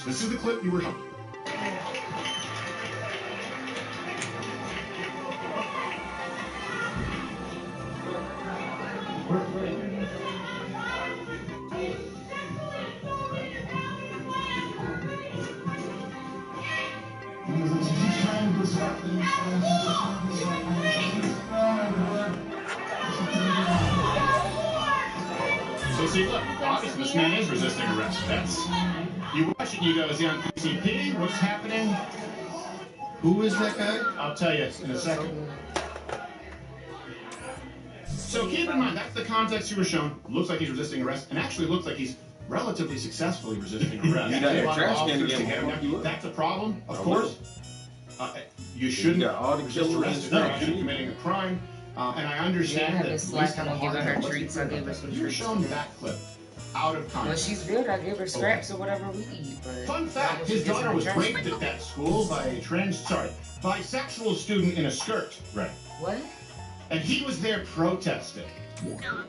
This is the clip you were shown. So see, look, obviously this man is resisting arrest. You watch it and you go, is he on PCP? What's happening? Who is that guy? I'll tell you in a second. So keep in mind, that's the context you were shown. Looks like he's resisting arrest, and actually looks like he's relatively successfully resisting arrest. You got your trash can to get him. That's a problem, of course. You shouldn't resist arrest if you're actually committing a crime. And I understand that police have a hard time. You're shown that clip out of context. When she's good, I give her scraps or whatever we eat. But fun fact: his daughter was raped at that school by a bisexual student in a skirt. Right. What? And he was there protesting.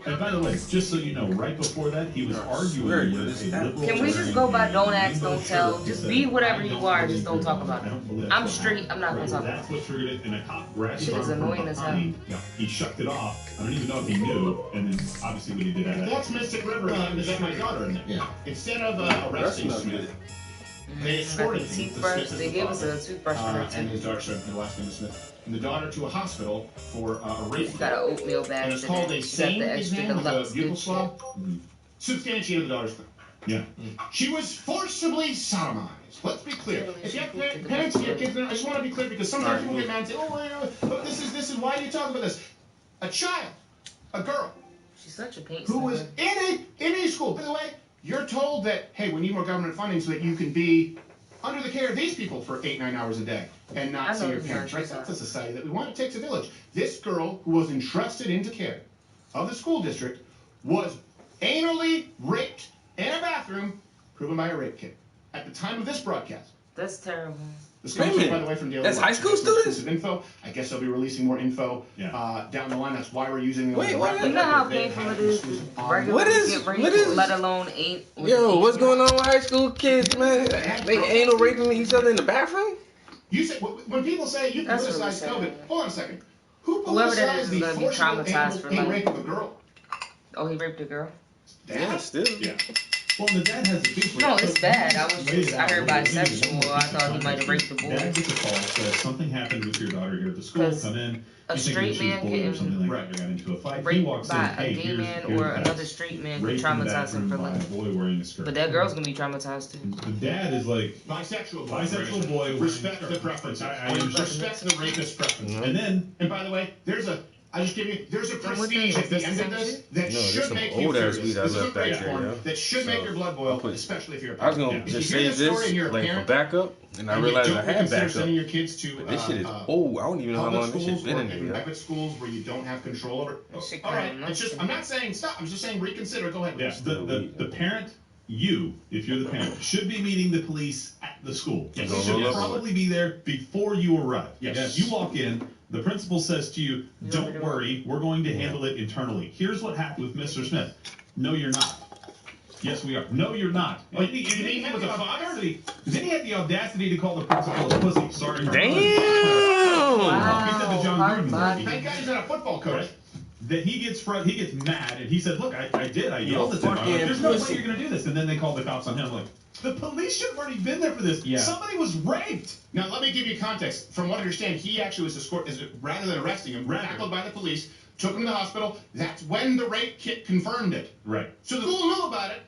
And by the way, just so you know, right before that, he was arguing with a liberal. Can we just go by don't ask, don't tell? Just be whatever you are, just don't talk about it. I'm straight, I'm not going to talk about it. That's what triggered it, and a cop grabbed his Shit is arm from annoying as hell. behind. He shucked it off. I don't even know if he knew, and then obviously what he did after that. That's Mystic River. Is that my daughter in there? Yeah. Instead of arresting Smith, they escorted him. Toothbrush. They gave us a toothbrush for her and his daughter, sorry, the last name is Smith, and the daughter to a hospital for a rape. She got an oatmeal bag. And it's called a SANE exam with a butyl swab. Substantiated the daughter's claim. Yeah. She was forcibly sodomized. Let's be clear. If you have parents and your kids, I just want to be clear because sometimes people get mad and say, "Oh, this is why are you talking about this?" A child, a girl, she's such a paint who was in a school. By the way, you're told that, hey, we need more government funding so that you can be under the care of these people for 8-9 hours a day and not see your parents. Right? That's a society that we want. It takes a village. This girl who was entrusted into care of the school district was anally raped in a bathroom, proven by a rape kit. At the time of this broadcast. That's terrible. The story, by the way, from Daily That's Watch. high school students? Info. I guess they'll be releasing more info down the line. That's why we're using the You know how painful it is? What is? Let alone ain't. Yo, what's going on with high school kids, man? They anal raping each other in the bathroom? You say when people say you politicize COVID. Hold on a second. Who Whoever that politicized is the gonna be traumatized for life. rape of a girl? Oh, he raped a girl? Dad? Yeah, still. Yeah. Well, the dad has a beef with No, it's bad. I heard bisexual. I thought he might have raped the boy. Dad gets a call, says something happened with your daughter here at the school. Come in. A straight man or something like that. They got into a fight. He raped walks in. by Hey, a gay man or another straight man can traumatize him for life. Boy wearing a skirt. But that girl's gonna be traumatized too. The dad is like bisexual boy. Respect the preference. I respect the rapist preference. And by the way, there's a prestige at the end of this that should make you furious. This is a great form that should make your blood boil, especially if you're a parent. I was gonna just save this like for backup, and I realized I had backup. Sending your kids to this shit is old. I don't even know how long this shit's been in here. Private schools where you don't have control over. All right, it's just I'm not saying stop. I'm just saying reconsider. Go ahead. Yeah, the parent. You, if you're the parent, should be meeting the police at the school. Yes. You should probably be there before you arrive. Yes. You walk in, the principal says to you, don't worry, we're going to handle it internally. Here's what happened with Mr. Smith. No, you're not. Yes, we are. No, you're not. Then he had the audacity to call the principal a pussy. Sorry. Damn! Wow. Thank God he's not a football coach. That he gets mad, and he said, look, I did, I yelled at him. There's no way you're going to do this. And then they called the cops on him, like, the police should have already been there for this. Yeah. Somebody was raped. Now, let me give you context. From what I understand, he actually was escorted, rather than arresting him, tackled by the police, took him to the hospital. That's when the rape kit confirmed it. Right. So the school knew about it.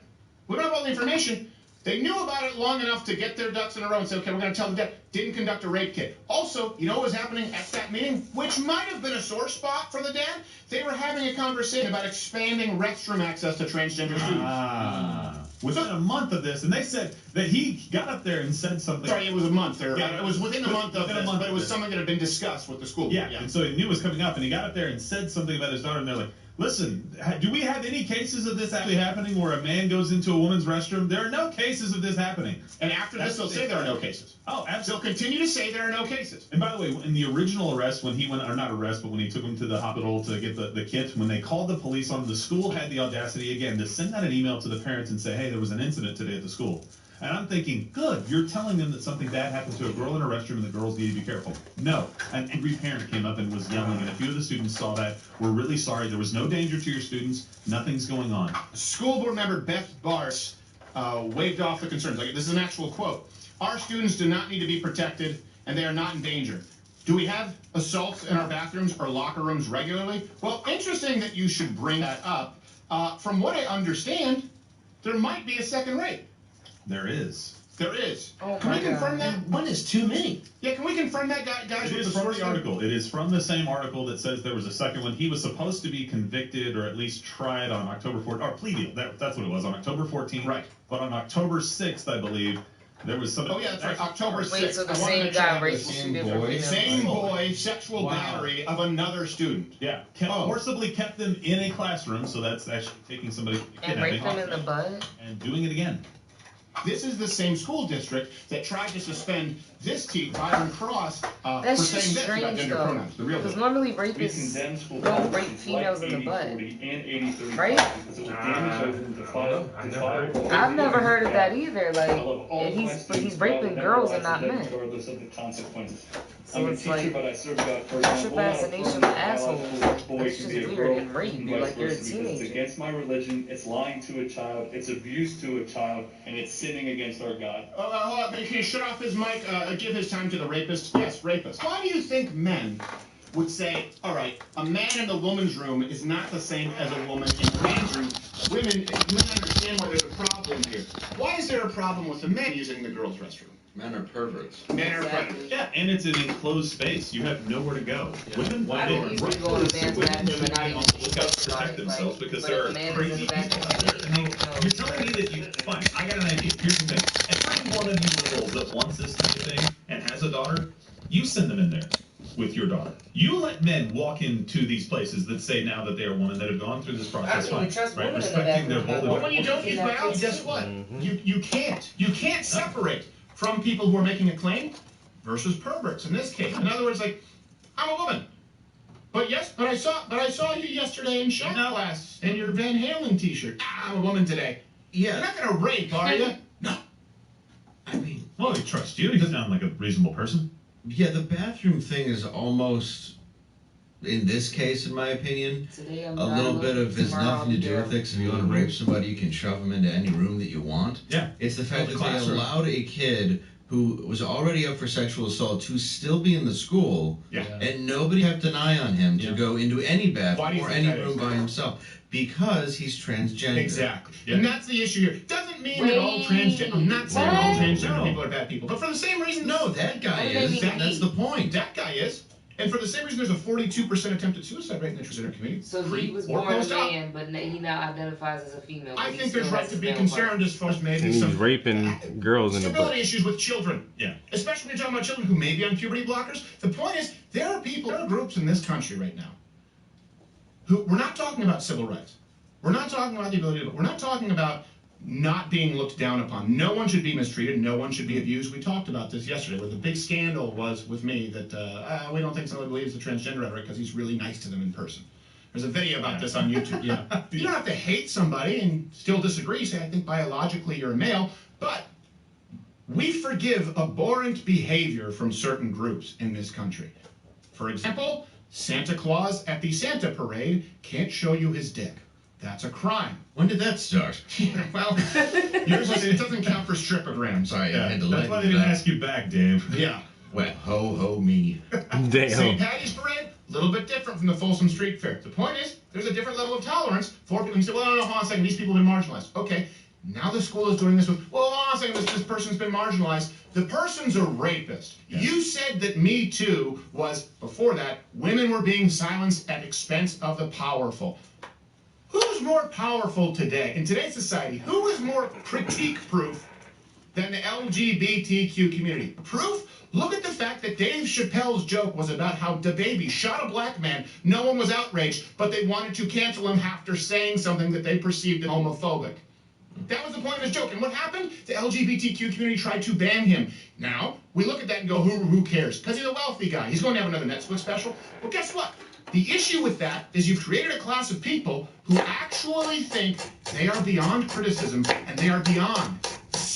We don't have all the information. They knew about it long enough to get their ducks in a row and say, okay, we're going to tell the dad. Didn't conduct a rape kit. Also, you know what was happening at that meeting, which might have been a sore spot for the dad? They were having a conversation about expanding restroom access to transgender students. Within a month of this, and they said that he got up there and said something. Sorry, it was a month. It was within a month of this, but it was this. something that had been discussed with the school. Yeah, and so he knew it was coming up, and he got up there and said something about his daughter, and they're like, listen, do we have any cases of this actually happening where a man goes into a woman's restroom? There are no cases of this happening. And after this, they'll say there are no cases. Oh, absolutely. They'll continue to say there are no cases. And by the way, in the original arrest, when he went, or not arrest, but when he took him to the hospital to get the kit, when they called the police on him, the school had the audacity, again, to send out an email to the parents and say, hey, there was an incident today at the school. And I'm thinking, good, you're telling them that something bad happened to a girl in a restroom and the girls need to be careful. No, an angry parent came up and was yelling, and a few of the students saw that. We're really sorry. There was no danger to your students. Nothing's going on. School board member Beth Bars waved off the concerns. Like, this is an actual quote. Our students do not need to be protected, and they are not in danger. Do we have assaults in our bathrooms or locker rooms regularly? Well, interesting that you should bring that up. From what I understand, there might be a second rape. There is. There is. Oh, can we confirm that? One is too many. Yeah, can we confirm that, guys? It is from the article. It is from the same article that says there was a second one. He was supposed to be convicted or at least tried on October 14th, or plea deal. That's what it was, on October 14th. Right. But on October 6th, I believe, there was somebody. Oh, yeah, that's right. October 6th. Wait, so the I wanted same to check guy raped this. two different females. Same boy, sexual battery of another student. Yeah, forcibly kept them in a classroom, so that's actually taking somebody And raped them in the butt? and doing it again. This is the same school district that tried to suspend this teacher, Byron Cross, for That's saying just this about strange, gender though. pronouns. The real Because deal. normally rapists don't rape females in the butt. Right? I've never heard of that either. Like, and he's raping girls and not men. So it's like, what's your fascination with assholes? That's just weird and rape. Like, you're a It's teenager. against my religion, it's lying to a child, it's abuse to a child, and it's sinning against our God. Hold on, can you shut off his mic? Give his time to the rapist. Yes, rapist. Why do you think men would say, all right, a man in the woman's room is not the same as a woman in the man's room? Women understand why there's a problem here. Why is there a problem with the men using the girls' restroom? Men are perverts. Men are predators. Yeah, and it's an enclosed space. You have nowhere to go. Women, I when mean, they you run can go to towards the the man's women, bathroom and not should be even on the lookout to protect themselves because but there if are a man is crazy in the people bathroom, out there. I mean, you're telling me that you, fine, I got an idea. Here's the thing. Every one of you girls that wants this type of thing and has a daughter, you send them in there with your daughter. You let men walk into these places that say now that they are women that have gone through this process, I don't trust women in the respecting their bathroom. whole But when you don't use biology, guess what? You can't separate from people who are making a claim versus perverts in this case. In other words, like, I'm a woman. But I saw you yesterday in shop class in your Van Halen t-shirt. I'm a woman today. You're Yeah. not gonna rape, are you? No. I mean, Well, we trust you. You sound like a reasonable person. yeah, the bathroom thing is almost, in this case, in my opinion, Today I'm a little not bit of there's tomorrow nothing to I'll do be with it, because if you want to rape somebody, you can shove them into any room that you want. Yeah. It's the fact the that they classroom. allowed a kid who was already up for sexual assault to still be in the school, Yeah. and nobody kept an eye on him to Yeah. go into any Why do bathroom you or think any that room is? by himself. Because he's transgender. Exactly. Yeah. And that's the issue here. Doesn't mean that all transgender, I'm not saying all transgender people are bad people, but for the same reason, No, that guy What do they is. mean? That's the point. that guy is. And for the same reason, there's a 42% attempted suicide rate in the transgender community. So he was Or born a post-op. man, but he now identifies as a female. I but he think there's still right has to his be male concerned as far as maybe And he's some raping girls in the butt. stability issues with children. Yeah. Especially when you're talking about children who may be on puberty blockers. The point is, there are groups in this country right now who, we're not talking about civil rights. We're not talking about the ability to, we're not talking about not being looked down upon. No one should be mistreated. No one should be abused. We talked about this yesterday, where the big scandal was with me that we don't think somebody believes the transgender rhetoric because he's really nice to them in person. There's a video about this on YouTube. Yeah, you don't have to hate somebody and still disagree. Say, I think biologically you're a male, but we forgive abhorrent behavior from certain groups in this country. For example, Santa Claus at the Santa parade can't show you his dick. That's a crime. When did that start? Well, usually it doesn't count for stripograms. Sorry, I Yeah. had to That's let why you they didn't back. ask you back, Dave. Yeah. Well, ho ho me. St. Damn. Patty's Parade, a little bit different from the Folsom Street Fair. The point is, there's a different level of tolerance for people. You say, well, no, hold on a second, these people have been marginalized. Okay, now the school is doing this with, well, hold on a second, this person's been marginalized. The person's a rapist. Yeah. You said that Me Too was, before that, women were being silenced at expense of the powerful. Who's more powerful today, in today's society? Who is more critique-proof than the LGBTQ community? Proof? Look at the fact that Dave Chappelle's joke was about how DaBaby shot a black man. No one was outraged, but they wanted to cancel him after saying something that they perceived as homophobic. That was the point of his joke. And what happened? The LGBTQ community tried to ban him. Now, we look at that and go, who cares? Because he's a wealthy guy. He's going to have another Netflix special. Well, guess what? The issue with that is you've created a class of people who actually think they are beyond criticism and they are beyond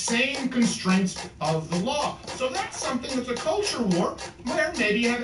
same constraints of the law. So that's something that's a culture war where maybe you have